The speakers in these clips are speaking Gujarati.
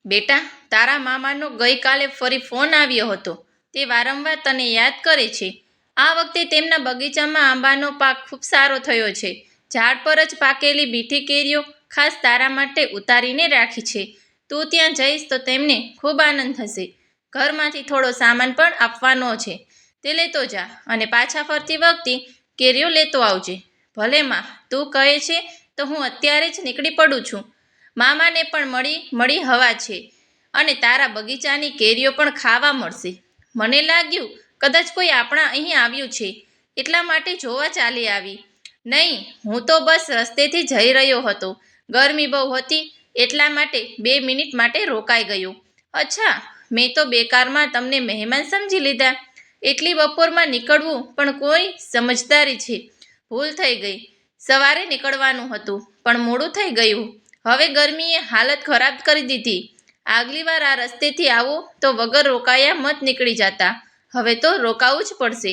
બેટા, તારા મામાનો ગઈકાલે ફરી ફોન આવ્યો હતો. તે વારંવાર તને યાદ કરે છે. આ વખતે તેમના બગીચામાં આંબાનો પાક ખૂબ સારો થયો છે. ઝાડ પર જ પાકેલી મીઠી કેરીઓ ખાસ તારા માટે ઉતારીને રાખી છે. તું ત્યાં જઈશ તો તેમને ખૂબ આનંદ થશે. ઘરમાંથી થોડો સામાન પણ આપવાનો છે. તે લેતો જા અને પાછા ફરતી વખતે કેરીઓ લેતો આવજે. ભલે માં, તું કહે છે તો હું અત્યારે જ નીકળી પડું છું. મામાને પણ મળી હવા છે અને તારા બગીચાની કેરીઓ પણ ખાવા મળશે. મને લાગ્યું કદાચ કોઈ આપણા અહીં આવ્યું છે એટલા માટે જોવા ચાલી આવી. નહીં, હું તો બસ રસ્તેથી જઈ રહ્યો હતો. ગરમી બહુ હતી એટલા માટે 2 મિનિટ માટે રોકાઈ ગયો. અચ્છા, મેં તો બેકારમાં તમને મહેમાન સમજી લીધા. એટલી બપોરમાં નીકળવું પણ કોઈ સમજદારી છે. ભૂલ થઈ ગઈ. સવારે નીકળવાનું હતું પણ મોડું થઈ ગયું. હવે ગરમીએ હાલત ખરાબ કરી દીધી. આગલી વાર આ રસ્તેથી આવો તો વગર રોકાયા મત નીકળી જતા. હવે તો રોકાવું જ પડશે.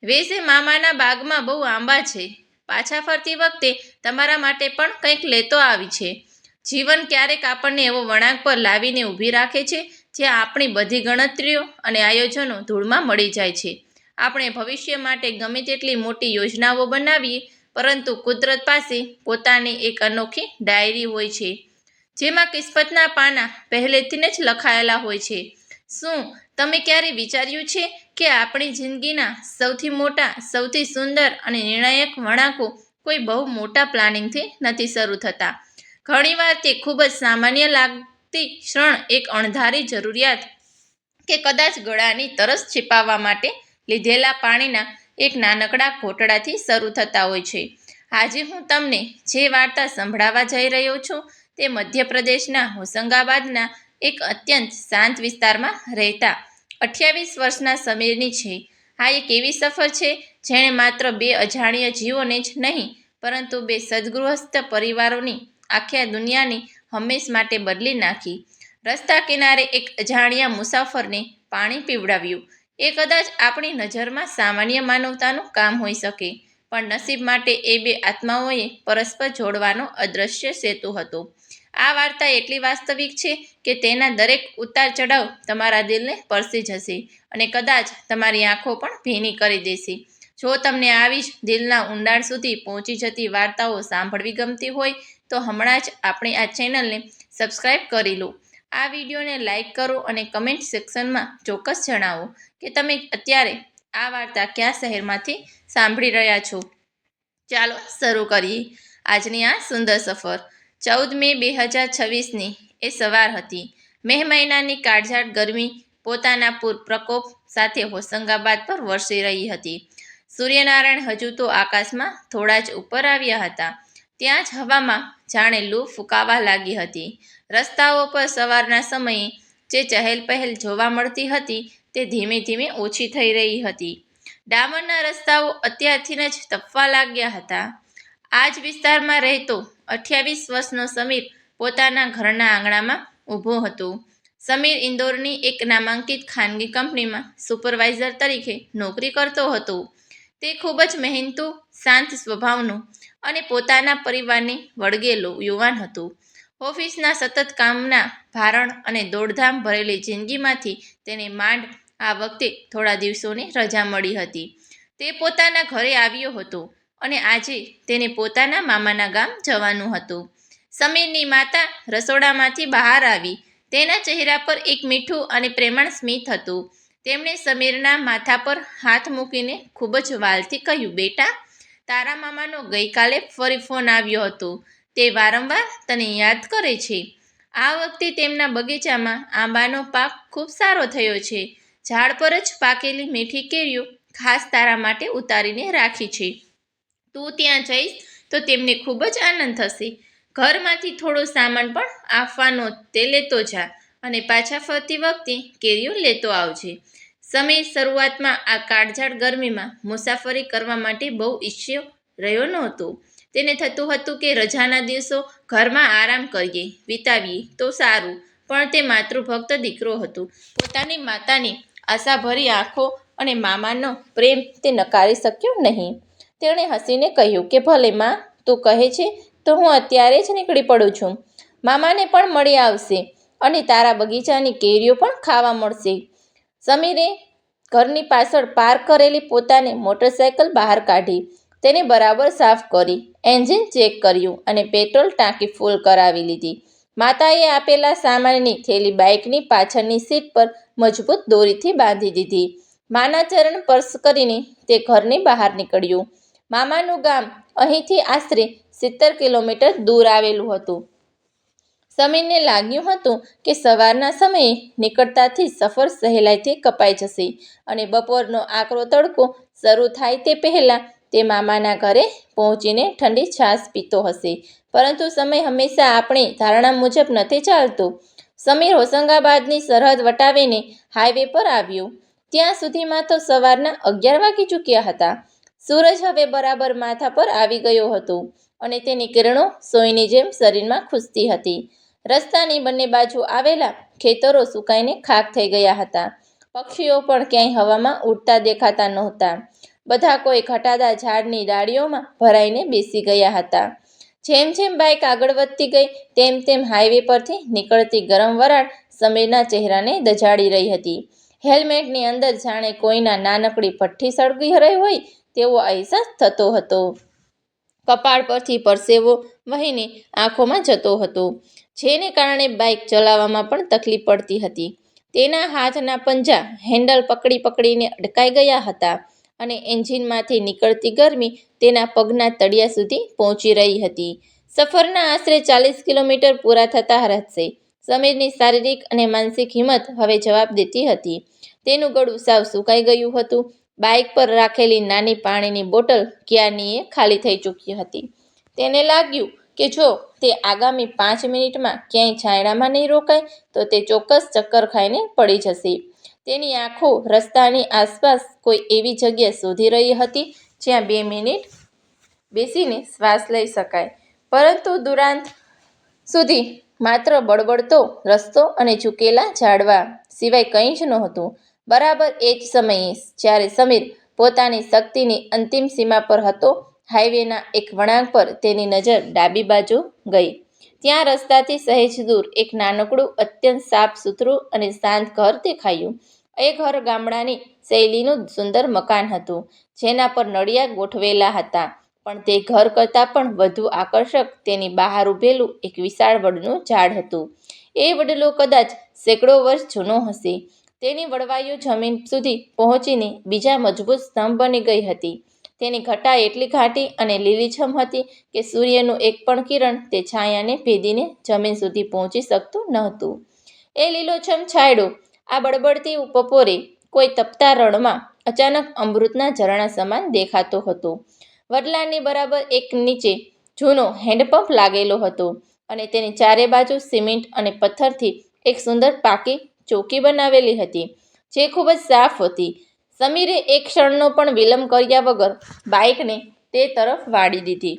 વેસે મામાના બાગમાં બહુ આંબા છે. પાછા ફરતી વખતે તમારા માટે પણ કંઈક લેતો આવી છે. જીવન ક્યારેક આપણને એવો વળાંક પર લાવીને ઊભી રાખે છે જ્યાં આપણી બધી ગણતરીઓ અને આયોજનો ધૂળમાં મળી જાય છે. આપણે ભવિષ્ય માટે ગમે તેટલી મોટી યોજનાઓ બનાવીએ, પરંતુ કુદરત પાસે પોતાની એક અનોખી ડાયરી હોય છે જેમાં કિસ્મતના પાના પહેલેથી જ લખાયેલા હોય છે. શું તમે ક્યારે વિચાર્યું છે કે આપણી જિંદગીના સૌથી મોટા, સૌથી સુંદર અને નિર્ણાયક વળાંકો કોઈ બહુ મોટા પ્લાનિંગથી નથી શરૂ થતા? ઘણીવાર તે ખૂબ જ સામાન્ય લાગતી ક્ષણ, એક અણધારી જરૂરિયાત કે કદાચ ગળાની તરસ छिपाવવા માટે લીધેલા પાણીના એક નાનકડા ઘોંટડાથી શરૂ થતા હોય છે. આજે હું તમને જે વાર્તા સંભળાવવા જઈ રહ્યો છું તે મધ્યપ્રદેશના હોશંગાબાદના એક અત્યંત શાંત વિસ્તારમાં રહેતા 28 વર્ષના સમીરની છે. આ એક એવી સફર છે જેણે માત્ર 2 અજાણ્યા જીવોને જ નહીં, પરંતુ 2 સદગૃહસ્થ પરિવારોની આખી દુનિયાની હંમેશ માટે બદલી નાખી. રસ્તા કિનારે એક અજાણ્યા મુસાફરને પાણી પીવડાવ્યું. એ કદાચ આપણી નજરમાં સામાન્ય માનવતાનું કામ હોઈ શકે, પણ નસીબ માટે એ 2 આત્માઓએ પરસ્પર જોડવાનો અદૃશ્ય સેતુ હતો. આ વાર્તા એટલી વાસ્તવિક છે કે તેના દરેક ઉતાર ચઢાવ તમારા દિલને સ્પર્શી જશે અને કદાચ તમારી આંખો પણ ભીની કરી દેશે. જો તમને આવી જ દિલના ઊંડાણ સુધી પહોંચી જતી વાર્તાઓ સાંભળવી ગમતી હોય તો હમણાં જ આપણી આ ચેનલને સબસ્ક્રાઈબ કરી લો. આ વિડીયોને લાઇક કરો અને કમેન્ટ સેક્શનમાં ચોક્કસ જણાવો કે તમે અત્યારે આ વાર્તા કયા શહેરમાંથી સાંભળી રહ્યા છો. ચાલો શરૂ કરીએ આજની આ સુંદર સફર. 14 મે 2026ની એ સવાર હતી. મે મહિનાની કાળઝાળ ગરમી પોતાના પ્રકોપ સાથે હોશંગાબાદ પર વરસી રહી હતી. સૂર્યનારાયણ હજુ તો આકાશમાં થોડા જ ઉપર આવ્યા હતા. ત્યાં જ હવામાં જાણે લૂ ફૂંકાવા લાગી હતી. રસ્તાઓ પર સવારના સમયે જે ચહેલપહેલ જોવા મળતી હતી તે ધીમે ધીમે ઓછી થઈ રહી હતી. ડામરના રસ્તાઓ અત્યારથી જ તપવા લાગ્યા હતા. આ જ વિસ્તારમાં રહેતો 28 વર્ષનો સમીર પોતાના ઘરના આંગણામાં ઊભો હતો. સમીર ઇન્દોરની એક નામાંકિત ખાનગી કંપનીમાં સુપરવાઇઝર તરીકે નોકરી કરતો હતો. તે ખૂબ જ મહેનતુ, શાંત સ્વભાવનો અને પોતાના પરિવારને વળગેલો યુવાન હતો. ઓફિસના સતત કામના ભારણ અને દોડધામ ભરેલી જિંદગીમાંથી તેને માંડ આ વખતે થોડા દિવસોની રજા મળી હતી. તે પોતાના ઘરે આવ્યો હતો અને આજે તેને પોતાના મામાના ગામ જવાનું હતું. સમીરની માતા રસોડામાંથી બહાર આવી. તેના ચહેરા પર એક મીઠું અને પ્રેમાળ સ્મિત હતું. તેમણે સમીરના માથા પર હાથ મૂકીને ખૂબ જ વ્હાલથી કહ્યું, બેટા, તારા મામાનો ગઈકાલે ફરી ફોન આવ્યો હતો. તે વારંવાર તને યાદ કરે છે. આ વખતે તેમના બગીચામાં આંબાનો પાક ખૂબ સારો થયો છે. ઝાડ પર જ પાકેલી મીઠી કેરીઓ ખાસ તારા માટે ઉતારીને રાખી છે. તું ત્યાં જઈશ તો તેમને ખૂબ જ આનંદ થશે. ઘરમાંથી થોડો સામાન પણ આપવાનો, તે લેતો જા અને પાછા ફરતી વખતે કેરીઓ લેતો આવજે. સમીર શરૂઆતમાં આ કાળઝાળ ગરમીમાં મુસાફરી કરવા માટે બહુ ઈચ્છ્યો રહ્યો નહોતો. તેને થતું હતું કે રજાના દિવસો ઘરમાં આરામ કરીએ, વિતાવીએ તો સારું, પણ તે માતૃભક્ત દીકરો હતો. પોતાની માતાની આશાભરી આંખો અને મામાનો પ્રેમ તે નકારી શક્યો નહીં. તેણે હસીને કહ્યું કે ભલે માં, તું કહે છે તો હું અત્યારે જ નીકળી પડું છું. મામાને પણ મળી આવશે. અને તારા બગીચાની કેરીઓ પણ ખાવા મળશે. સમીરે ઘરની પાછળ પાર્ક કરેલી પોતાની મોટરસાયકલ બહાર કાઢી, તેને બરાબર સાફ કરી, એન્જિન ચેક કર્યું અને પેટ્રોલ ટાંકી ફૂલ કરાવી લીધી. માતાએ આપેલા સામાનની થેલી બાઇકની પાછળની સીટ પર મજબૂત દોરીથી બાંધી દીધી. માના ચરણ સ્પર્શ કરીને તે ઘરની બહાર નીકળ્યું. મામાનું ગામ અહીંથી આશરે 70 કિલોમીટર દૂર આવેલું હતું. સમીરને લાગ્યું હતું કે સવારના સમયે નીકળતાથી સફર સહેલાઈથી કપાઈ જશે અને બપોરનો આકરો તડકો શરૂ થાય તે પહેલાં તે મામાના ઘરે પહોંચીને ઠંડી છાશ પીતો હશે. પરંતુ સમય હંમેશા આપણી ધારણા મુજબ નથી ચાલતો. સમીર હોશંગાબાદની સરહદ વટાવીને હાઈવે પર આવ્યો. ત્યાં સુધીમાં તો સવારના 11 વાગી ચૂક્યા હતા. સૂરજ હવે બરાબર માથા પર આવી ગયો હતો અને તેની કિરણો સોયની જેમ શરીરમાં ખૂંચતી હતી. રસ્તાની બંને બાજુ આવેલા ખેતરો સુકાઈને ખાક થઈ ગયા હતા. પક્ષીઓ પણ ક્યાંય હવામાં ઉડતા દેખાતા નહોતા. બધા કોઈ ઘટાદાર ઝાડની ડાળીઓમાં ભરાઈને બેસી ગયા હતા. જેમ જેમ બાઇક આગળ વધતી ગઈ તેમ તેમ હાઈવે પરથી નીકળતી ગરમ વરાળ સમીરના ચહેરાને દઝાડી રહી હતી. હેલ્મેટની અંદર જાણે કોઈના નાનકડી ભઠ્ઠી સળગી રહી હોય તેવો અહેસાસ થતો હતો. કપાળ પરથી પરસેવો વહીને આંખોમાં જતો હતો, જેને કારણે બાઇક ચલાવવામાં પણ તકલીફ પડતી હતી. તેના હાથના પંજા હેન્ડલ પકડી પકડીને અડકાઈ ગયા હતા અને એન્જિનમાંથી નીકળતી ગરમી તેના પગના તળિયા સુધી પહોંચી રહી હતી. સફરના આશરે 40 કિલોમીટર પૂરા થતા રહેશે. સમીરની શારીરિક અને માનસિક હિંમત હવે જવાબ દેતી હતી. તેનું ગળું સાવ સુકાઈ ગયું હતું. બાઇક પર રાખેલી નાની પાણીની બોટલ ક્યારની ખાલી થઈ ચૂકી હતી. તેને લાગ્યું કે જો તે આગામી 5 મિનિટમાં ક્યાંય છાંયડામાં નહીં રોકાય તો તે ચોક્કસ ચક્કર ખાઈને પડી જશે. તેની આંખો રસ્તાની આસપાસ કોઈ એવી જગ્યા શોધી રહી હતી જ્યાં 2 મિનિટ બેસીને શ્વાસ લઈ શકાય, પરંતુ દૂરાંત સુધી માત્ર બળબડતો રસ્તો અને ઝૂકેલા ઝાડવા સિવાય કંઈ જ નહોતું. બરાબર એ જ સમયે જ્યારે સમીર પોતાની શક્તિની અંતિમ સીમા પર હતો, હાઈવેના એક વળાંક પર તેની નજર ડાબી બાજુ ગઈ. ત્યાં રસ્તાથી સહેજ દૂર એક નાનકડું, અત્યંત સાફ સુથરું અને શાંત ઘર દેખાયું. એ ઘર ગામડાની શૈલીનું સુંદર મકાન હતું, જેના પર નળિયા ગોઠવેલા હતા. પણ તે ઘર કરતાં પણ વધુ આકર્ષક તેની બહાર ઊભેલું એક વિશાળ વડનું ઝાડ હતું. એ વડલો કદાચ સેંકડો વર્ષ જૂનો હશે. તેની વડવાઈઓ જમીન સુધી પહોંચીને બીજા મજબૂત સ્તંભ બની ગઈ હતી. તેની ઘટા એટલી ઘાટી અને લીલીછમ હતી કે સૂર્યનું એક પણ કિરણ તે છાયાને ભેદીને જમીન સુધી પહોંચી શકતું નહોતું. એ લીલોછમ છાંયડો આ બળબડતી બપોરે કોઈ તપતા રણમાં અચાનક અમૃતના ઝરણા સમાન દેખાતો હતો. વડલાની બરાબર એક નીચે જૂનો હેન્ડપંપ લાગેલો હતો અને તેની ચારે બાજુ સિમેન્ટ અને પથ્થરથી એક સુંદર પાકી ચોકી બનાવેલી હતી, જે ખૂબ જ સાફ હતી. સમીરે એક ક્ષણનો પણ વિલંબ કર્યા વગર બાઇકને તે તરફ વાળી દીધી.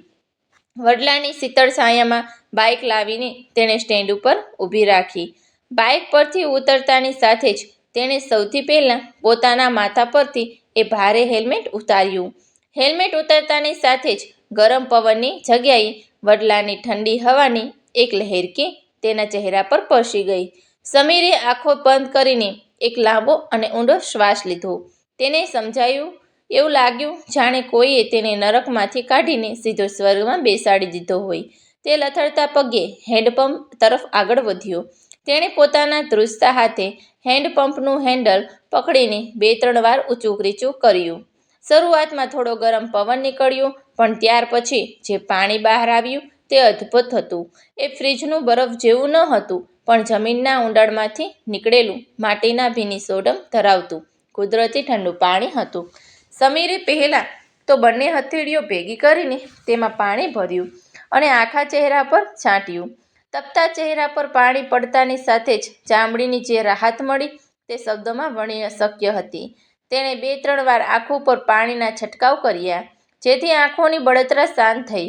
વડલાની શીતળ છાયામાં બાઇક લાવીને તેણે સ્ટેન્ડ ઉપર ઊભી રાખી. બાઇક પરથી ઉતરતાની સાથે જ તેણે સૌથી પહેલાં પોતાના માથા પરથી એ ભારે હેલ્મેટ ઉતાર્યું. હેલ્મેટ ઉતારતાની સાથે જ ગરમ પવનની જગ્યાએ વડલાની ઠંડી હવાની એક લહેરકી તેના ચહેરા પર સ્પર્શી ગઈ. સમીરે આંખો બંધ કરીને એક લાંબો અને ઊંડો શ્વાસ લીધો. તેને સમજાયું, એવું લાગ્યું જાણે કોઈએ તેને નરકમાંથી કાઢીને સીધો સ્વર્ગમાં બેસાડી દીધો હોય. તે લથડતા પગે હેન્ડપંપ તરફ આગળ વધ્યો. તેણે પોતાના ધ્રુજતા હાથે હેન્ડપંપનું હેન્ડલ પકડીને 2-3 વાર ઊંચું નીચું કર્યું. શરૂઆતમાં થોડો ગરમ પવન નીકળ્યો, પણ ત્યાર પછી જે પાણી બહાર આવ્યું તે અદ્ભુત હતું. એ ફ્રીજનું બરફ જેવું ન હતું, પણ જમીનના ઊંડાણમાંથી નીકળેલું માટીના ભીની સોડમ ધરાવતું કુદરતી ઠંડુ પાણી હતું. સમીરે પહેલાં તો બંને હથેળીઓ ભેગી કરીને તેમાં પાણી ભર્યું અને આખા ચહેરા પર છાંટ્યું. તપતા ચહેરા પર પાણી પડતાની સાથે જ ચામડીની જે રાહત મળી તે શબ્દોમાં વર્ણવી અશક્ય હતી. તેણે 2-3 વાર આંખો પર પાણીના છંટકાવ કર્યા, જેથી આંખોની બળતરા શાંત થઈ.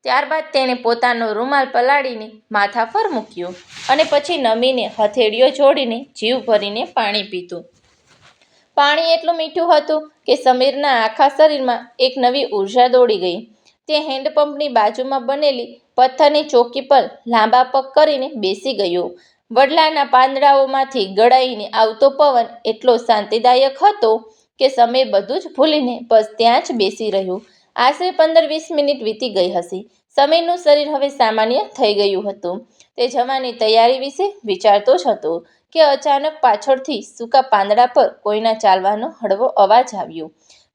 ત્યારબાદ તેણે પોતાનો રૂમાલ પલાળીને માથા પર મૂક્યો અને પછી નમીને હથેળીઓ જોડીને જીવ ભરીને પાણી પીધું. પાણી એટલું મીઠું હતું કે સમીરના આખા શરીરમાં એક નવી ઊર્જા દોડી ગઈ. તે હેન્ડપંપની બાજુમાં બનેલી પથ્થરની ચોકી પર લાંબા પગ કરીને બેસી ગયો વડલાના પાંદડાઓમાંથી ગળાઈને આવતો પવન એટલો શાંતિદાયક હતો કે સમીર બધું જ ભૂલીને બસ ત્યાં જ બેસી રહ્યું. આશરે 15-20 મિનિટ વીતી ગઈ હશે. સમીરનું શરીર હવે સામાન્ય થઈ ગયું હતું. તે જવાની તૈયારી વિશે વિચારતો જ હતો કે અચાનક પાછળથી સૂકા પાંદડા પર કોઈના ચાલવાનો હળવો અવાજ આવ્યો.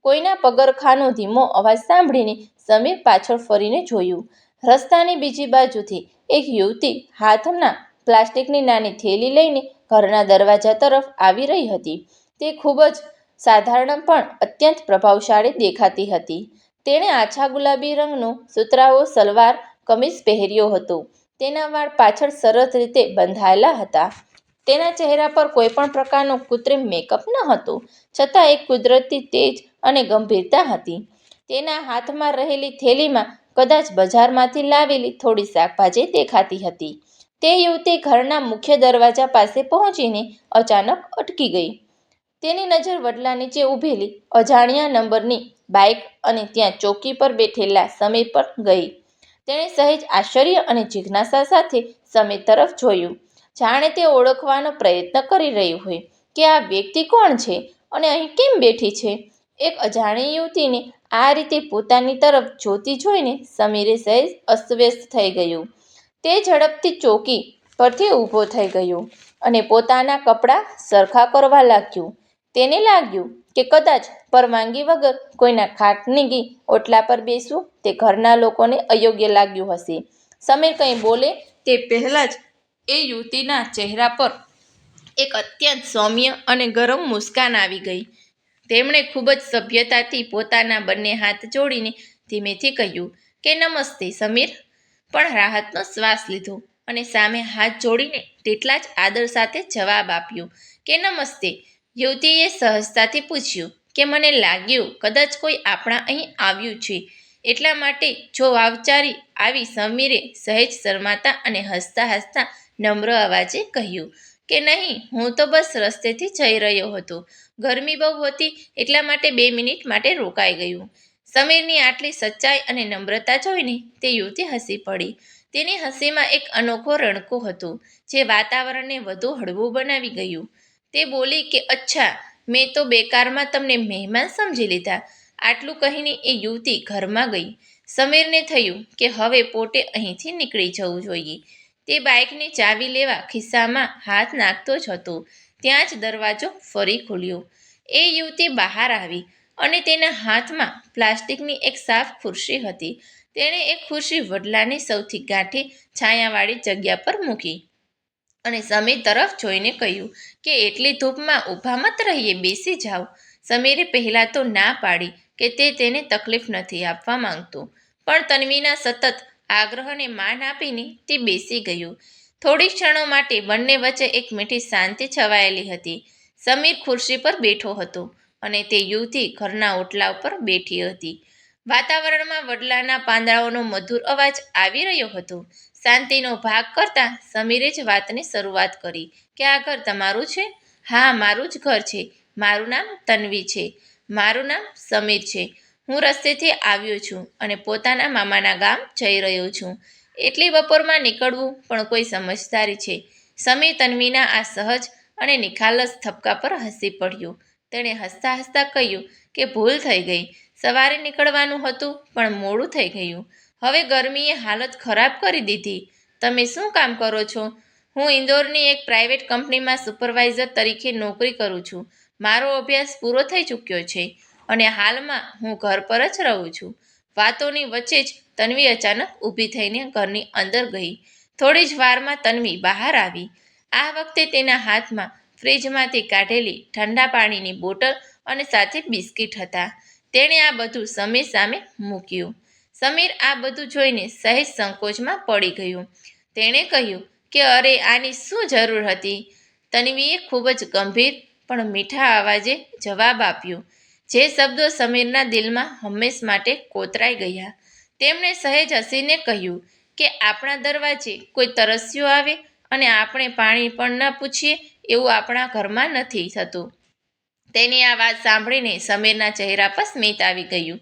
કોઈના પગરખાંનો ધીમો અવાજ સાંભળીને સમીર પાછળ ફરીને જોયું. રસ્તાની બીજી બાજુથી એક યુવતી હાથમાં પ્લાસ્ટિકની નાની થેલી લઈને ઘરના દરવાજા તરફ આવી રહી હતી. તે ખૂબ જ સાધારણ પણ અત્યંત પ્રભાવશાળી દેખાતી હતી. તેણે આછા ગુલાબી રંગનું સુતરાઉ સલવાર કમીઝ પહેર્યો હતો. તેના વાળ પાછળ સરસ રીતે બંધાયેલા હતા. તેના ચહેરા પર કોઈ પણ પ્રકારનો કૃત્રિમ મેકઅપ ન હતો, છતાં એક કુદરતી તેજ અને ગંભીરતા હતી. તેના હાથમાં રહેલી થેલીમાં કદાચ બજારમાંથી લાવેલી થોડી શાકભાજી દેખાતી હતી. તે યુવતી ઘરના મુખ્ય દરવાજા પાસે પહોંચીને અચાનક અટકી ગઈ. તેની નજર વડલા નીચે ઊભેલી અજાણ્યા નંબરની બાઇક અને ત્યાં ચોકી પર બેઠેલા સમીર પર ગઈ. તેણે સહેજ આશ્ચર્ય અને જિજ્ઞાસા સાથે સમીર તરફ જોયું, જાણે તે ઓળખવાનો પ્રયત્ન કરી રહ્યું હોય કે આ વ્યક્તિ કોણ છે અને અહીં કેમ બેઠી છે. એક અજાણી યુવતીને આ રીતે પોતાની તરફ જોતી જોઈને સમીરે સહેજ અસ્તવ્યસ્ત થઈ ગયું. તે ઝડપથી ચોકી પરથી ઊભો થઈ ગયો અને પોતાના કપડાં સરખા કરવા લાગ્યો. તેને લાગ્યું કે કદાચ પરવાનગી વગર કોઈના ખાનગી ઓટલા પર બેસવું તે ઘરના લોકોને અયોગ્ય લાગ્યું હશે. સમીર કંઈ બોલે તે પહેલાં જ એ યુવતીના ચહેરા પર એક અત્યંત સૌમ્ય અને ગરમ મુસ્કાન આવી ગઈ. તેમણે ખૂબ જ સભ્યતાથી પોતાના બંને હાથ જોડીને ધીમેથી કહ્યું કે નમસ્તે સમીર, પણ રાહતનો શ્વાસ લીધો અને સામે હાથ જોડીને તેટલા જ આદર સાથે જવાબ આપ્યો કે નમસ્તે. યુવતીએ સહજતાથી પૂછ્યું કે મને લાગ્યું કદાચ કોઈ આપણા અહીં આવ્યું છે, એટલા માટે જો વાવચારી આવી. સમીરે સહેજ શરમાતા અને હસતા હસતા નમ્ર અવાજે કહ્યું કે નહીં, હું તો બસ રસ્તેથી જઈ રહ્યો હતો. ગરમી બહુ હતી એટલા માટે 2 મિનિટ માટે રોકાઈ ગયું. સમીરની આટલી સચ્ચાઈ અને નમ્રતા જોઈને તે યુવતી હસી પડી. તેની હસીમાં એક અનોખો રણકો હતો જે વાતાવરણને વધુ હળવું બનાવી ગયું. તે બોલી કે અચ્છા, મેં તો બેકારમાં તમને મહેમાન સમજી લીધા. આટલું કહીને એ યુવતી ઘરમાં ગઈ. સમીરને થયું કે હવે પોતે અહીંથી નીકળી જવું જોઈએ. તે બાઇકની ચાવી લેવા ખિસ્સામાં હાથ નાખતો જ હતો ત્યાં જ દરવાજો ફરી ખુલ્યો. એ યુવતી બહાર આવી અને તેના હાથમાં પ્લાસ્ટિકની એક સાફ ખુરશી હતી. તેણે એક ખુરશી વડલાની સૌથી ગાંઠી છાયાવાળી જગ્યા પર મૂકી અને સમીર તરફ જોઈને કહ્યું કે એટલી ધૂપમાં ઊભા મત રહીએ, બેસી જાઓ. સમીરે પહેલાં તો ના પાડી કે તે તેને તકલીફ નથી આપવા માંગતો, પણ તન્વીના સતત આગ્રહને માન આપીને તે બેસી ગયું. થોડી ક્ષણો માટે બંને વચ્ચે એક મીઠી શાંતિ છવાયેલી હતી. સમીર ખુરશી પર બેઠો હતો અને તે યુવતી ઘરના ઓટલા ઉપર બેઠી હતી. વાતાવરણમાં વડલાના પાંદડાઓનો મધુર અવાજ આવી રહ્યો હતો. શાંતિનો ભાગ કરતા સમીરે જ વાતની શરૂઆત કરી કે આ ઘર તમારું છે? હા, મારું જ ઘર છે. મારું નામ તન્વી છે. મારું નામ સમીર છે. હું રસ્તેથી આવ્યો છું અને પોતાના મામાના ગામ જઈ રહ્યો છું. એટલી બપોરમાં નીકળવું પણ કોઈ સમજદારી છે? સમીર તન્વીના આ સહજ અને નિખાલસ થપકા પર હસી પડ્યો. તેણે હસતા હસતા કહ્યું કે ભૂલ થઈ ગઈ. સવારે નીકળવાનું હતું પણ મોડું થઈ ગયું. હવે ગરમીએ હાલત ખરાબ કરી દીધી. તમે શું કામ કરો છો? હું ઇન્દોરની એક પ્રાઇવેટ કંપનીમાં સુપરવાઇઝર તરીકે નોકરી કરું છું. મારો અભ્યાસ પૂરો થઈ ચૂક્યો છે અને હાલમાં હું ઘર પર જ રહું છું. વાતોની વચ્ચે જ તન્વી અચાનક ઊભી થઈને ઘરની અંદર ગઈ. થોડી જ વારમાં તન્વી બહાર આવી. આ વખતે તેના હાથમાં ફ્રીજમાંથી કાઢેલી ઠંડા પાણીની બોટલ અને સાથે બિસ્કિટ હતા. તેણે આ બધું સમીર સામે મૂક્યું. સમીર આ બધું જોઈને સહેજ સંકોચમાં પડી ગયું. તેણે કહ્યું કે અરે, આની શું જરૂર હતી? તન્વીએ ખૂબ જ ગંભીર પણ મીઠા અવાજે જવાબ આપ્યો, જે શબ્દો સમીરના દિલમાં હંમેશ માટે કોતરાઈ ગયા. તેમણે સહેજ હસીને કહ્યું કે આપણા દરવાજે કોઈ તરસ્યું આવે અને આપણે પાણી પણ ન પૂછીએ એવું આપણા ઘરમાં નથી થતું. તેની આ વાત સાંભળીને સમીરના ચહેરા પર સ્મિત આવી ગયું.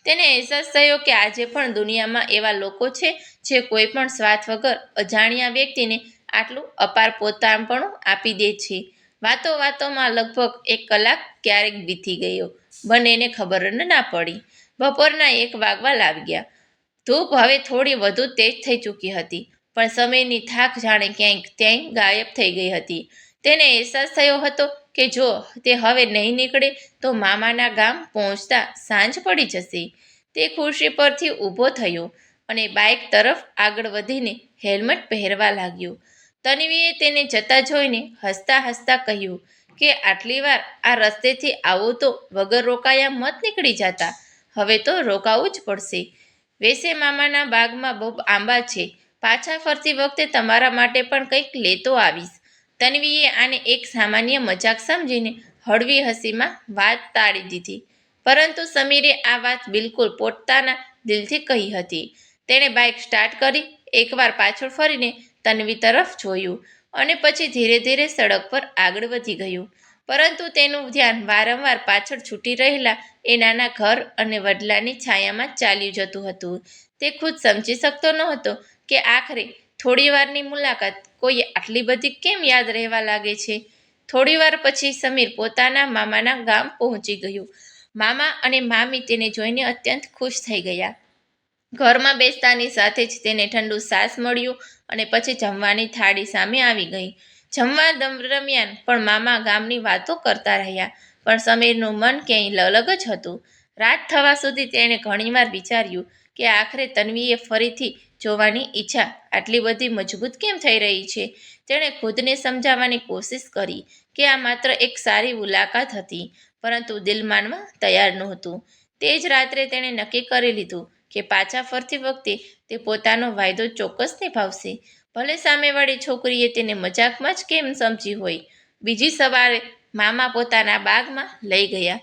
તેને અહેસાસ થયો કે આજે પણ દુનિયામાં એવા લોકો છે જે કોઈ પણ સ્વાર્થ વગર અજાણ્યા વ્યક્તિને આટલું અપાર પોતાપણું આપી દે છે. વાતો વાતોમાં લગભગ 1 કલાક ક્યારેક વીતી ગયો. બંનેને ખબર જ ના પડી. બપોરના 1 વાગવા લાગ્યા. ધૂપ હવે થોડી વધુ તેજ થઈ ચૂકી હતી, પણ સમીરની થાક જાણે ક્યાંક ત્યાંય ગાયબ થઈ ગઈ હતી. તેને અહેસાસ થયો હતો કે જો તે હવે નહીં નીકળે તો મામાના ગામ પહોંચતા સાંજ પડી જશે. તે ખુરશી પરથી ઊભો થયો અને બાઇક તરફ આગળ વધીને હેલ્મેટ પહેરવા લાગ્યો. તન્વીએ તેને જતા જોઈને હસતા હસતા કહ્યું કે આટલી વાર આ રસ્તેથી આવો તો વગર રોકાયા મત નીકળી જતા. હવે તો રોકાવું જ પડશે. વેસે મામાના બાગમાં બહુ આંબા છે. પાછા ફરતી વખતે તમારા માટે પણ કંઈક લેતો આવીશ. તન્વીએ આને એક સામાન્ય મજાક સમજીને હળવી હસીમાં વાત ટાળી દીધી. પરંતુ સમીરે આ વાત બિલકુલ પોતાના દિલથી કહી હતી. તેણે બાઇક સ્ટાર્ટ કરી, એકવાર પાછળ ફરીને તન્વી તરફ જોયું અને પછી ધીરે ધીરે સડક પર આગળ વધી ગયું. પરંતુ તેનું ધ્યાન વારંવાર પાછળ છૂટી રહેલા એ નાના ઘર અને વડલાની છાયામાં ચાલ્યું જતું હતું. તે ખુદ સમજી શકતો નહોતો કે આખરે થોડીવારની મુલાકાત કોઈ આટલી બધી કેમ યાદ રહેવા લાગે છે. થોડીવાર પછી સમીર પોતાના મામાના ગામ પહોંચી ગયું. મામા અને મામી તેને જોઈને અત્યંત ખુશ થઈ ગયા. ઘરમાં બેસતાની સાથે જ તેને ઠંડુ છાશ મળ્યું અને પછી જમવાની થાળી સામે આવી ગઈ. જમવા દરમિયાન પણ મામા ગામની વાતો કરતા રહ્યા, પણ સમીરનું મન ક્યાંય અલગ જ હતું. રાત થવા સુધી તેણે ઘણીવાર વિચાર્યું કે આખરે તન્વીએ ફરીથી જોવાની ઈચ્છા આટલી બધી મજબૂત કેમ થઈ રહી છે. તેણે ખુદને સમજાવવાની કોશિશ કરી કે આ માત્ર એક સારી મુલાકાત હતી, પરંતુ દિલ માનવા તૈયાર નહોતું. તે જ રાત્રે તેણે નક્કી કરી લીધું કે પાછા ફરતી વખતે તે પોતાનો વાયદો ચોક્કસ નિભાવશે, ભલે સામેવાળી છોકરીએ તેને મજાકમાં જ કેમ સમજી હોય. બીજી સવારે મામા પોતાના બાગમાં લઈ ગયા.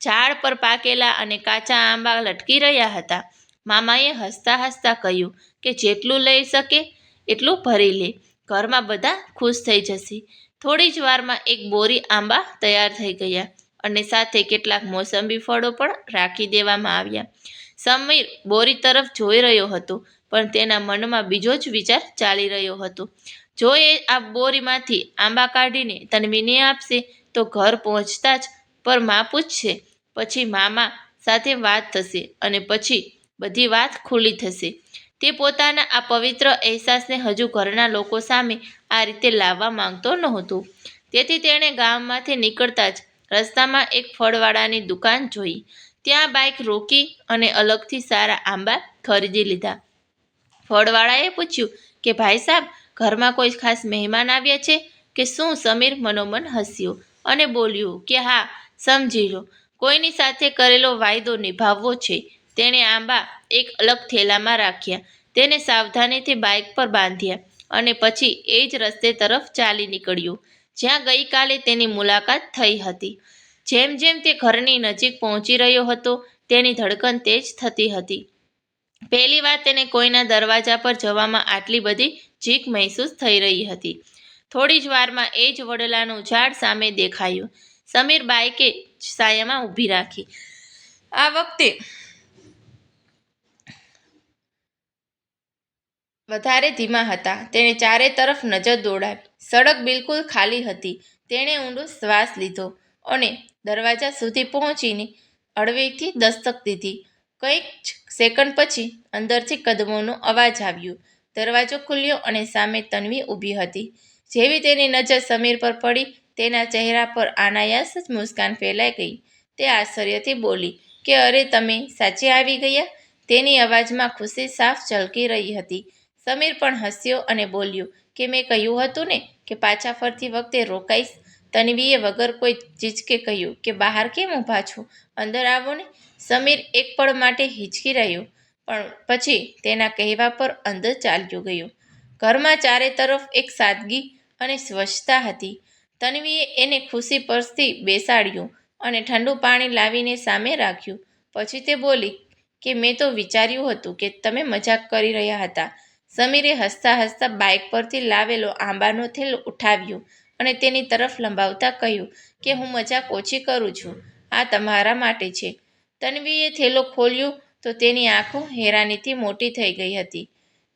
ઝાડ પર પાકેલા અને કાચા આંબા લટકી રહ્યા હતા. મામાએ હસતા હસતા કહ્યું કે જેટલું લઈ શકે એટલું ભરી લે, ઘરમાં બધા ખુશ થઈ જશે. થોડી જ વારમાં એક બોરી આંબા તૈયાર થઈ ગયા અને સાથે કેટલાક મોસંબી ફળો પણ રાખી દેવામાં આવ્યા. સમીર બોરી તરફ જોઈ રહ્યો હતો, પણ તેના મનમાં બીજો જ વિચાર ચાલી રહ્યો હતો. જો એ આ બોરીમાંથી આંબા કાઢીને તન્વીને આપશે તો ઘર પહોંચતા જ પર માં પૂછશે, પછી મામા સાથે વાત થશે અને પછી બધી વાત ખુલ્લી થશે. તે પોતાના આ પવિત્ર અહેસાસને હજુ ઘરના લોકો સામે આ રીતે લાવવા માંગતો નહોતો. તેથી તેણે ગામમાંથી નીકળતા જ રસ્તામાં એક ફળવાળાની દુકાન જોઈ. ત્યાં બાઇક રોકી અને અલગથી સારા આંબા ખરીદી લીધા. ફળવાળાએ પૂછ્યું કે ભાઈ સાહેબ, ઘરમાં કોઈ ખાસ મહેમાન આવ્યા છે કે શું? સમીર મનોમન હસ્યો અને બોલ્યું કે હા, સમજી લો, કોઈની સાથે કરેલો વાયદો નિભાવવો છે. તેણે આંબા એક અલગ થેલામાં રાખ્યા, તેને સાવધાનીથી બાઇક પર બાંધ્યા અને પછી એ જ રસ્તે તરફ ચાલી નીકળ્યો જ્યાં ગઈકાલે તેની મુલાકાત થઈ હતી. જેમ જેમ તે ઘરની નજીક પહોંચી રહ્યો હતો, તેની ધડકન તેજ થતી હતી. પહેલી વાર તેને કોઈના દરવાજા પર જવામાં આટલી બધી ચીક મહેસૂસ થઈ રહી હતી. થોડી જ વારમાં એ જ વડલાનું ઝાડ સામે દેખાયું. સમીર બાઇકે છાયામાં ઊભી રાખી. આ વખતે વધારે ધીમા હતા. તેણે ચારે તરફ નજર દોડાવી. સડક બિલકુલ ખાલી હતી. તેણે ઊંડો શ્વાસ લીધો અને દરવાજા સુધી પહોંચીને હળવેથી દસ્તક દીધી. કંઈક જ સેકન્ડ પછી અંદરથી કદમોનો અવાજ આવ્યો. દરવાજો ખુલ્યો અને સામે તન્વી ઊભી હતી. જેવી તેની નજર સમીર પર પડી, તેના ચહેરા પર અનાયાસ જ મુસ્કાન ફેલાઈ ગઈ. તે આશ્ચર્યથી બોલી કે અરે, તમે સાચે આવી ગયા. તેની અવાજમાં ખુશી સાફ ઝળકી રહી હતી. સમીર પણ હસ્યો અને બોલ્યો કે મેં કહ્યું હતું ને કે પાછા ફરતી વખતે રોકાઈશ. તન્વીએ વગર કોઈ ઝીઝકે કહ્યું કે બહાર કેમ ઊભા છો, અંદર આવો ને. સમીર એક પળ માટે હિચકી રહ્યો, પણ પછી તેના કહેવા પર અંદર ચાલ્યો ગયો. ઘરમાં ચારે તરફ એક સાદગી અને સ્વચ્છતા હતી. તન્વીએ એને ખુરશી પરથી બેસાડ્યો અને ઠંડુ પાણી લાવીને સામે રાખ્યું. પછી તે બોલી કે મેં તો વિચાર્યું હતું કે તમે મજાક કરી રહ્યા હતા. સમીરે હસતા હસતા બાઇક પરથી લાવેલો આંબાનો થેલો ઉઠાવ્યો અને તેની તરફ લંબાવતા કહ્યું કે હું મજાક ઓછી કરું છું, આ તમારા માટે છે. તન્વીએ થેલો ખોલ્યો તો તેની આંખો હેરાનીથી મોટી થઈ ગઈ હતી.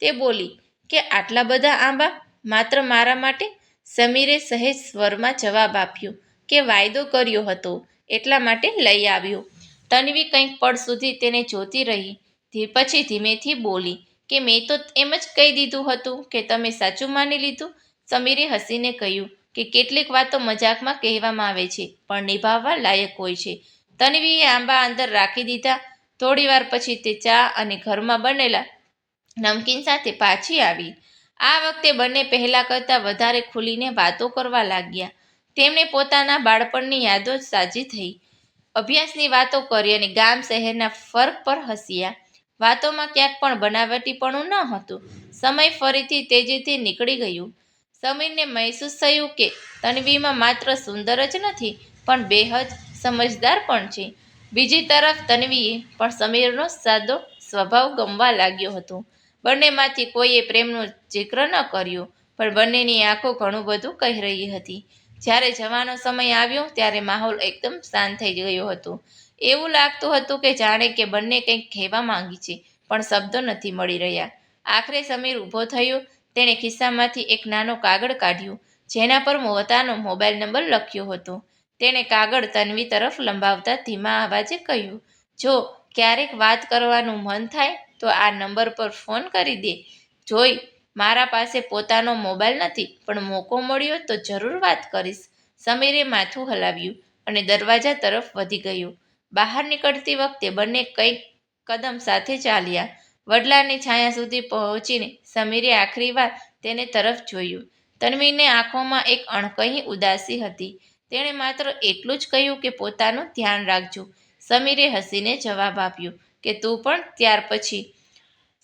તે બોલી કે આટલા બધા આંબા, માત્ર મારા માટે? સમીરે સહેજ સ્વરમાં જવાબ આપ્યો કે વાયદો કર્યો હતો એટલા માટે લઈ આવ્યો. તન્વી કંઈક પળ સુધી તેને જોતી રહી. પછી ધીમેથી બોલી કે મેં તો એમ જ કહી દીધું હતું કે તમે સાચું માની લીધું. સમીરે હસીને કહ્યું કે કેટલીક વાતો મજાકમાં કહેવામાં આવે છે પણ નિભાવવા લાયક હોય છે. તન્વીએ આંબા અંદર રાખી દીધા. થોડીવાર પછી તે ચા અને ઘરમાં બનેલા નમકીન સાથે પાછી આવી. આ વખતે બંને પહેલા કરતાં વધારે ખુલીને વાતો કરવા લાગ્યા. તેમણે પોતાના બાળપણની યાદો તાજી થઈ, અભ્યાસની વાતો કરી અને ગામ શહેરના ફર્ક પર હસ્યા. વાતોમાં ક્યાંક પણ બનાવટીપણું ન હતું. સમય ફરીથી તેજીથી નીકળી ગયું. સમીરને મહેસૂસ થયું કે તન્વીમાં માત્ર સુંદર જ નથી પણ બેહદ સમજદાર પણ છે. બીજી તરફ તન્વીએ પણ સમીરનો સાદો સ્વભાવ ગમવા લાગ્યો હતો. બંનેમાંથી કોઈએ પ્રેમનો જિક્ર ન કર્યો પણ બંનેની આંખો ઘણું બધું કહી રહી હતી. જ્યારે જવાનો સમય આવ્યો ત્યારે માહોલ એકદમ શાંત થઈ ગયો હતો. એવું લાગતું હતું કે જાણે કે બંને કંઈક કહેવા માંગી છે પણ શબ્દો નથી મળી રહ્યા. આખરે સમીર ઊભો થયો. તેણે ખિસ્સામાંથી એક નાનો કાગળ કાઢ્યો જેના પર પોતાનો મોબાઈલ નંબર લખ્યો હતો. તેણે કાગળ તન્વી તરફ લંબાવતા ધીમા અવાજે કહ્યું, જો ક્યારેક વાત કરવાનું મન થાય તો આ નંબર પર ફોન કરી દે. જોઈ, મારા પાસે પોતાનો મોબાઈલ નથી પણ મોકો મળ્યો તો જરૂર વાત કરીશ. સમીરે માથું હલાવ્યું અને દરવાજા તરફ વધી ગયો. બહાર નીકળતી વખતે બંને કંઈક કદમ સાથે ચાલ્યા. વડલાની છાયા સુધી પહોંચીને સમીરે આખરી વાર તેને તરફ જોયું. તન્વીની આંખોમાં એક અણકહી ઉદાસી હતી. તેણે માત્ર એટલું જ કહ્યું કે પોતાનું ધ્યાન રાખજો. સમીરે હસીને જવાબ આપ્યો કે તું પણ. ત્યાર પછી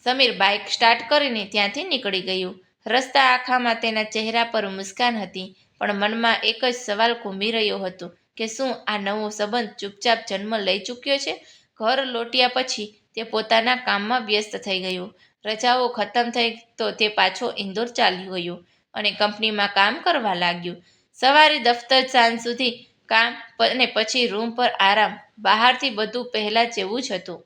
સમીર બાઇક સ્ટાર્ટ કરીને ત્યાંથી નીકળી ગયું. રસ્તા આખામાં તેના ચહેરા પર મુસ્કાન હતી પણ મનમાં એક જ સવાલ ઘૂમી રહ્યો હતો કે શું આ નવો સંબંધ ચૂપચાપ જન્મ લઈ ચૂક્યો છે? ઘર લોટ્યા પછી તે પોતાના કામમાં વ્યસ્ત થઈ ગયો. રજાઓ ખતમ થઈ તો તે પાછો ઇન્દોર ચાલ્યો ગયો અને કંપનીમાં કામ કરવા લાગ્યો. સવારે દફતર, સાંજ સુધી કામ અને પછી રૂમ પર આરામ. બહારથી બધું પહેલાં જેવું જ હતું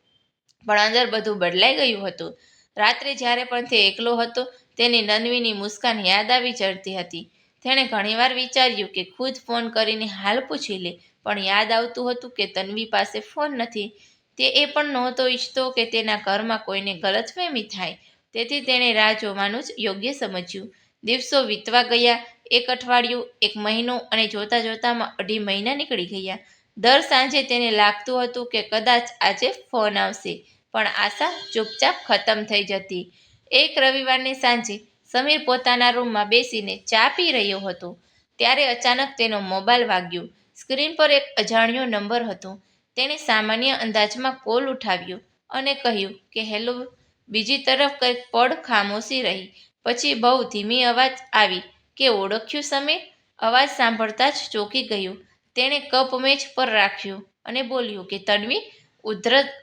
પણ અંદર બધું બદલાઈ ગયું હતું. રાત્રે જ્યારે પણ તે એકલો હતો તેની તન્વીની મુસ્કાન યાદ આવી જતી હતી. તેણે ઘણીવાર વિચાર્યું કે ખુદ ફોન કરીને હાલ પૂછી લે પણ યાદ આવતું હતું કે તન્વી પાસે ફોન નથી. તે એ પણ નહોતો ઈચ્છતો કે તેના ઘરમાં કોઈને ગલતફહેમી થાય. તેથી તેણે રાહ જોવાનું જ યોગ્ય સમજ્યું. દિવસો વીતવા ગયા. એક અઠવાડિયું, એક મહિનો અને જોતાં જોતાંમાં 2.5 મહિના નીકળી ગયા. દર સાંજે તેને લાગતું હતું કે કદાચ આજે ફોન આવશે પણ આશા ચૂપચાપ ખતમ થઈ જતી. એક રવિવારની સાંજે સમીર પોતાના રૂમમાં બેસીને ચા પી રહ્યો હતો ત્યારે અચાનક તેનો મોબાઈલ વાગ્યો. સ્ક્રીન પર એક અજાણ્યો નંબર હતો. તેણે સામાન્ય અંદાજમાં કોલ ઉઠાવ્યો અને કહ્યું કે હેલો. બીજી તરફ કંઈક પળ ખામોશી રહી. પછી બહુ ધીમી અવાજ આવી કે ઓળખ્યું સમીર? અવાજ સાંભળતા જ ચોંકી ગયો. તેણે કપ મેજ પર રાખ્યો અને બોલ્યો કે તન્વી?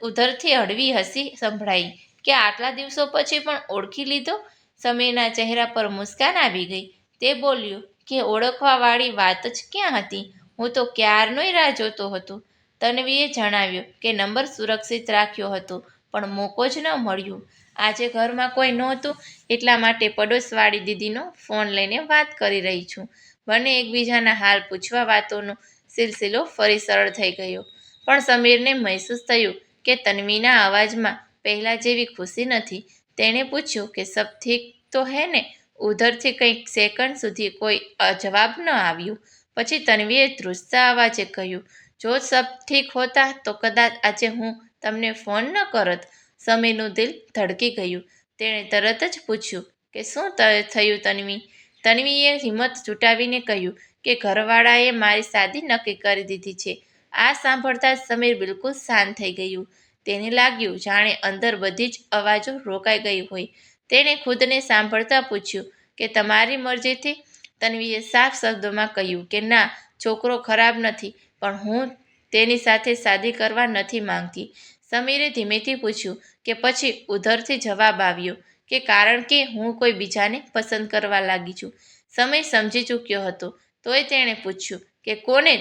ઉધરથી હળવી હસી સંભળાઈ કે આટલા દિવસો પછી પણ ઓળખી લીધો? સમીરના ચહેરા પર મુસ્કાન આવી ગઈ. તે બોલ્યો કે ઓળખવાવાળી વાત જ ક્યાં હતી, હું તો ક્યારનોય રાહ જોતો હતો. તન્વીએ જણાવ્યું કે નંબર સુરક્ષિત રાખ્યો હતો પણ મોકો જ ન મળ્યો. આજે ઘરમાં કોઈ નહોતું એટલા માટે પડોશવાળી દીદીનો ફોન લઈને વાત કરી રહી છું. બંને એકબીજાના હાલ પૂછવા વાતોનો સિલસિલો ફરી સરળ થઈ ગયો. પણ સમીરને મહેસૂસ થયું કે તન્વીના અવાજમાં પહેલાં જેવી ખુશી નથી. તેણે પૂછ્યું કે સબ ઠીક તો હે ને? ઉધરથી કંઈક સેકન્ડ સુધી કોઈ જવાબ ન આવ્યો. પછી તન્વીએ ધ્રુજતા અવાજે કહ્યું, જો સબ ઠીક હોતા તો કદાચ આજે હું તમને ફોન ન કરત. સમીરનું દિલ ધડકી ગયું. તેણે તરત જ પૂછ્યું કે શું થયું તન્વી? તન્વીએ હિંમત જુટાવીને કહ્યું કે ઘરવાળાએ મારી શાદી નક્કી કરી દીધી છે. આ સાંભળતા જ સમીર બિલકુલ શાંત થઈ ગયું. તેને લાગ્યું જાણે અંદર બધી જ અવાજો રોકાઈ ગઈ હોય. તેણે ખુદને સાંભળતા પૂછ્યું કે તમારી મરજીથી? તન્વીએ સાફ શબ્દોમાં કહ્યું કે ના, છોકરો ખરાબ નથી પણ હું તેની સાથે શાદી કરવા નથી માંગતી. સમીરે ધીમેથી પૂછ્યું કે પછી? ઉધરથી જવાબ આવ્યો કે કારણ કે હું કોઈ બીજાને પસંદ કરવા લાગી છું. સમય સમજી ચૂક્યો હતો તોય તેણે પૂછ્યું કે કોને?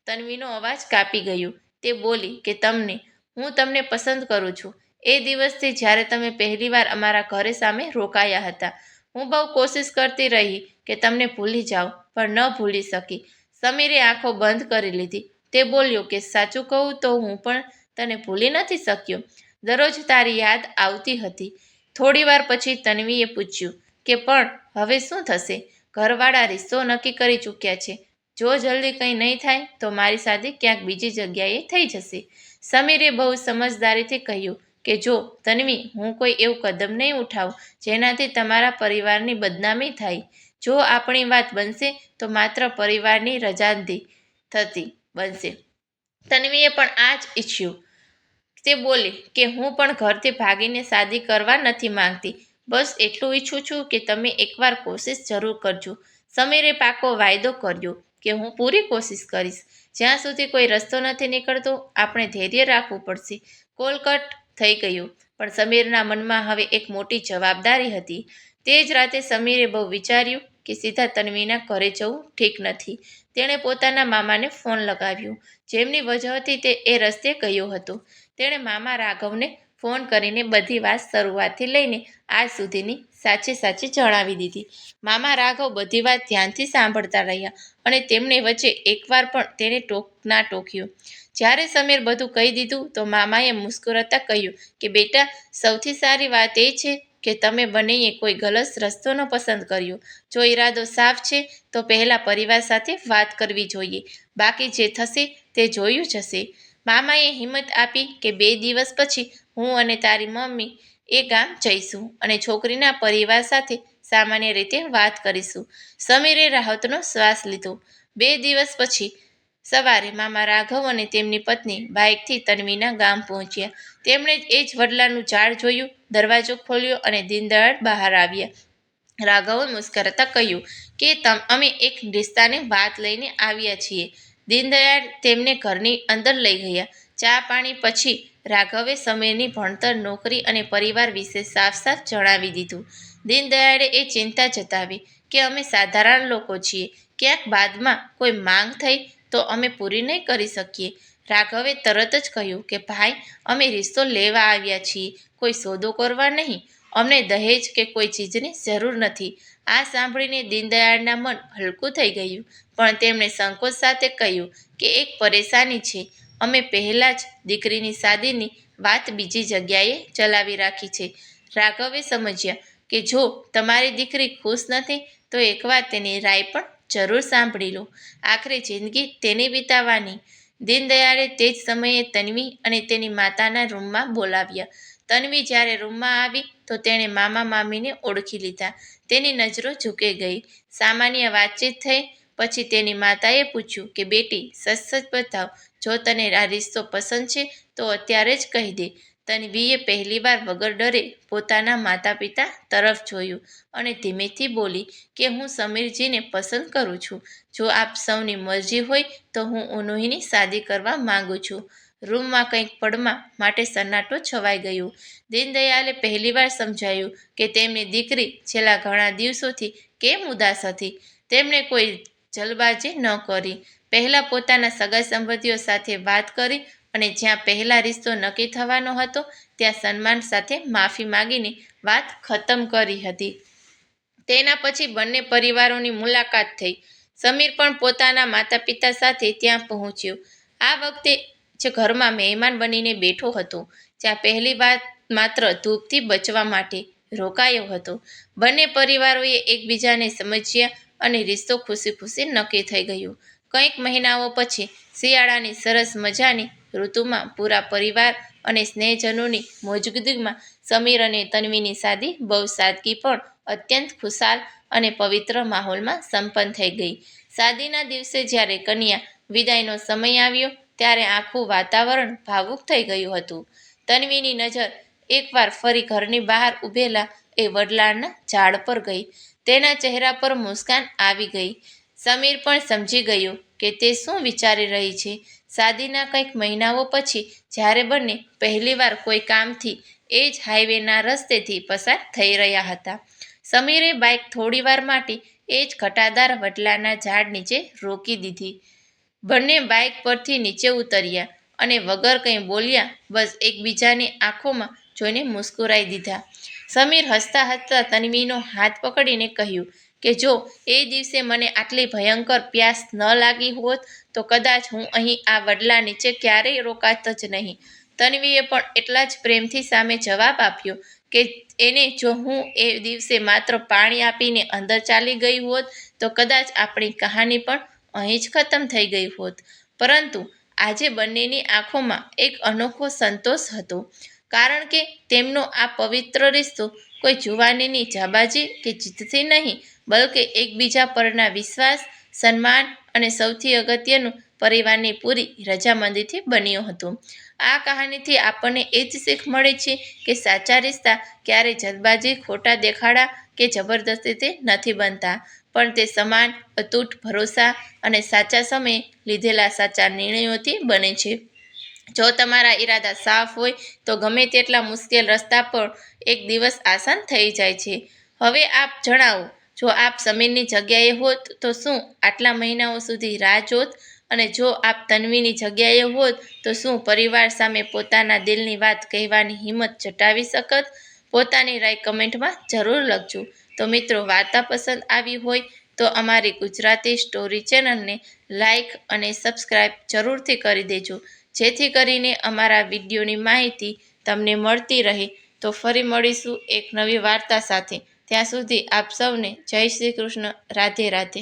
તન્વીનો અવાજ કાપી ગયો. તે બોલી કે તમને. હું તમને પસંદ કરું છું. એ દિવસથી જ્યારે તમે પહેલીવાર અમારા ઘરે સામે રોકાયા હતા. હું બહુ કોશિશ કરતી રહી કે તમને ભૂલી જાઉં, પણ ન ભૂલી શકી. સમીરે આંખો બંધ કરી લીધી. તે બોલ્યો કે સાચું કહું તો હું પણ તને ભૂલી નથી શક્યો. દરરોજ તારી યાદ આવતી હતી. થોડીવાર પછી તન્વીએ પૂછ્યું કે પણ હવે શું થશે? ઘરવાળા રિશ્તો નક્કી કરી ચૂક્યા છે. જો જલ્દી કંઈ નહીં થાય તો મારી શાદી ક્યાંક બીજી જગ્યાએ થઈ જશે. સમીરે બહુ સમજદારીથી કહ્યું કે જો તન્વી, હું કોઈ એવું કદમ નહીં ઉઠાવું જેનાથી તમારા પરિવારની બદનામી થાય. જો આપણી વાત બનશે તો માત્ર પરિવારની રજામંદી થતી બનશે. તન્વીએ પણ આ જ ઈચ્છ્યું. તે બોલી કે હું પણ ઘરથી ભાગીને શાદી કરવા નથી માંગતી. બસ એટલું ઈચ્છું છું કે તમે એકવાર કોશિશ જરૂર કરજો. સમીરે પાકો વાયદો કર્યો કે હું પૂરી કોશિશ કરીશ. જ્યાં સુધી કોઈ રસ્તો નથી નીકળતો, આપણે ધૈર્ય રાખવું પડશે. કોલ કટ થઈ ગયો, પણ સમીરના મનમાં હવે એક મોટી જવાબદારી હતી. તે જ રાતે સમીરે બહુ વિચાર્યું કે સીધા તન્વીના ઘરે જવું ઠીક નથી. તેણે પોતાના મામાને ફોન લગાવ્યો, જેમની વજહથી તે એ રસ્તે ગયો હતો. તેણે મામા રાઘવને ફોન કરીને બધી વાત શરૂઆતથી લઈને આજ સુધીની સાચી જણાવી દીધી. મામા રાઘવ બધી વાત ધ્યાનથી સાંભળતા રહ્યા અને તેમણે વચ્ચે એકવાર પણ તેને ના ટોક્યો. જ્યારે સમીર બધું કહી દીધું તો મામાએ મુસ્કુરાતા કહ્યું કે બેટા, સૌથી સારી વાત એ છે કે તમે બંનેએ કોઈ ગલત રસ્તો ન પસંદ કર્યો. જો ઈરાદો સાફ છે તો પહેલા પરિવાર સાથે વાત કરવી જોઈએ. બાકી જે થશે તે જોયું જશે. મામાએ હિંમત આપી કે 2 દિવસ પછી હું અને તારી મમ્મી એ ગામ જઈશું અને છોકરીના પરિવાર સાથે સામાન્ય રીતે વાત કરીશું. સમીરે રાહતનો શ્વાસ લીધો. 2 દિવસ પછી સવારે મામા રાઘવ અને તેમની પત્ની બાઇકથી તન્વીના ગામ પહોંચ્યા. તેમણે એ જ વડલાનું ઝાડ જોયું, દરવાજો ખોલ્યો અને દીનદયાળ બહાર આવ્યા. રાઘવે મુસ્કરાતા કહ્યું કે અમે એક રિશ્તાની વાત લઈને આવ્યા છીએ. દીનદયાળ તેમને ઘરની અંદર લઈ ગયા. ચા પાણી પછી રાઘવે સમીરની ભણતર, નોકરી અને પરિવાર વિશે સાફ જણાવી દીધું. દીનદયાળે એ ચિંતા જતાવી કે અમે સાધારણ લોકો છીએ, ક્યાંક બાદમાં કોઈ માંગ થઈ તો અમે પૂરી નહીં કરી શકીએ. રાઘવે તરત જ કહ્યું કે ભાઈ, અમે રિશ્તો લેવા આવ્યા છીએ, કોઈ સોદો કરવા નહીં. અમને દહેજ કે કોઈ ચીજની જરૂર નથી. આ સાંભળીને દીનદયાળના મન હલકું થઈ ગયું, પણ તેમણે સંકોચ સાથે કહ્યું કે એક પરેશાની છે. અમે પહેલાં જ દીકરીની શાદીની વાત બીજી જગ્યાએ ચલાવી રાખી છે. રાઘવે સમજ્યા કે જો તમારી દીકરી ખુશ નથી તો એકવાર તેની રાય પણ જરૂર સાંભળી લો. આખરી જિંદગી તેની વિતાવવાની. દીનદયાળે તે જ સમયે તન્વી અને તેની માતાના રૂમમાં બોલાવ્યા. તન્વી જ્યારે રૂમમાં આવી તો તેણે મામા મામીને ઓળખી લીધા. તેની નજરો ઝૂકી ગઈ. સામાન્ય વાતચીત થઈ પછી તેની માતાએ પૂછ્યું કે બેટી, સચ બતાવ, જો તને આ રિશ્તો પસંદ છે તો અત્યારે જ કહી દે. તન્વીએ પહેલીવાર વગર ડરે પોતાના માતા પિતા તરફ જોયું અને ધીમેથી બોલી કે હું સમીરજીને પસંદ કરું છું. જો આપ સૌની મરજી હોય તો હું ઉન્નીની શાદી કરવા માંગુ છું. રૂમમાં કંઈક પળમાં માટે સન્નાટો છવાઈ ગયો. દીનદયાળે પહેલીવાર સમજાયું કે તેમની દીકરી છેલ્લા ઘણા દિવસોથી કેમ ઉદાસ હતી. તેમણે કોઈ જલબાજી ન કરી. પહેલાં પોતાના સગા સંબંધીઓ સાથે વાત કરી અને જ્યાં પહેલાં રિશ્તો નક્કી થવાનો હતો ત્યાં સન્માન સાથે માફી માંગીને વાત ખતમ કરી હતી. તેના પછી બંને પરિવારોની મુલાકાત થઈ. સમીર પણ પોતાના માતા પિતા સાથે ત્યાં પહોંચ્યો. આ વખતે જે ઘરમાં મહેમાન બનીને બેઠો હતો, જ્યાં પહેલી વાર માત્ર ધૂપથી બચવા માટે રોકાયો હતો. બંને પરિવારોએ એકબીજાને સમજ્યા અને રિશ્તો ખુશી નક્કી થઈ ગયો. કંઈક મહિનાઓ પછી શિયાળાની સરસ મજાની ઋતુમાં પૂરા પરિવાર અને સ્નેહજનોની મોજગુદીમાં સમીર અને તન્વીની શાદી બહુ સાદગી પણ અત્યંત ખુશાલ અને પવિત્ર માહોલમાં સંપન્ન થઈ ગઈ. શાદીના દિવસે જ્યારે કન્યા વિદાયનો સમય આવ્યો ત્યારે આખું વાતાવરણ ભાવુક થઈ ગયું હતું. તન્વીની નજર એકવાર ફરી ઘરની બહાર ઊભેલા એ વડલાના ઝાડ પર ગઈ. તેના ચહેરા પર મુસ્કાન આવી ગઈ. સમીર પણ સમજી ગયો કે તે શું વિચારી રહી છે. શાદીના કંઈક મહિનાઓ પછી જ્યારે બંને પહેલીવાર કોઈ કામથી એ જ હાઈવેના રસ્તેથી પસાર થઈ રહ્યા હતા, સમીરે બાઇક થોડીવાર માટે એ જ ઘટાદાર વડલાના ઝાડ નીચે રોકી દીધી. બંને બાઇક પરથી નીચે ઉતર્યા અને વગર કંઈ બોલ્યા બસ એકબીજાની આંખોમાં જોઈને મુસ્કુરાઈ દીધા. સમીર હસતા હસતા તન્વીનો હાથ પકડીને કહ્યું કે જો એ દિવસે મને આટલી ભયંકર પ્યાસ ન લાગી હોત તો કદાચ હું અહીં આ વડલા નીચે ક્યારેય રોકાત જ નહીં. તન્વીએ પણ એટલા જ પ્રેમથી સામે જવાબ આપ્યો કે એને જો હું એ દિવસે માત્ર પાણી આપીને અંદર ચાલી ગઈ હોત તો કદાચ આપણી કહાની પણ અહીં જ ખતમ થઈ ગઈ હોત. પરંતુ આજે બંનેની આંખોમાં એક અનોખો સંતોષ હતો, કારણ કે તેમનો આ પવિત્ર રિશ્તો કોઈ જુવાનીની જાબાજી કે જીદથી નહીં, બલકે એકબીજા પરના વિશ્વાસ, સન્માન અને સૌથી અગત્યનું પરિવારની પૂરી રજામંદીથી બન્યો હતો. આ કહાનીથી આપણને એ જ શીખ મળે છે કે સાચા રિશ્તા ક્યારેય જલ્દબાજી, ખોટા દેખાડા કે જબરદસ્તીથી નથી બનતા, પણ તે સમાન, અતૂટ ભરોસા અને સાચા સમયે લીધેલા સાચા નિર્ણયોથી બને છે. જો તમારા ઈરાદા સાફ હોય તો ગમે તેટલા મુશ્કેલ રસ્તા પર એક દિવસ આસાન થઈ જાય છે. હવે આપ જણાવો, જો આપ સમીરની જગ્યાએ હોત તો શું આટલા મહિનાઓ સુધી રાહ જોત? અને જો આપ તન્વીની જગ્યાએ હોત તો શું પરિવાર સામે પોતાના દિલની વાત કહેવાની હિંમત જટાવી શકત? પોતાની રાય કમેન્ટમાં જરૂર લખજો. તો મિત્રો, વાર્તા પસંદ આવી હોય તો અમારી ગુજરાતી સ્ટોરી ચેનલને લાઈક અને સબસ્ક્રાઈબ જરૂરથી કરી દેજો, જેથી કરીને અમારા વિડીયોની માહિતી તમને મળતી રહે. તો ફરી મળીશું એક નવી વાર્તા સાથે. ત્યાં સુધી આપ સૌને જય શ્રી કૃષ્ણ. રાધે રાધે.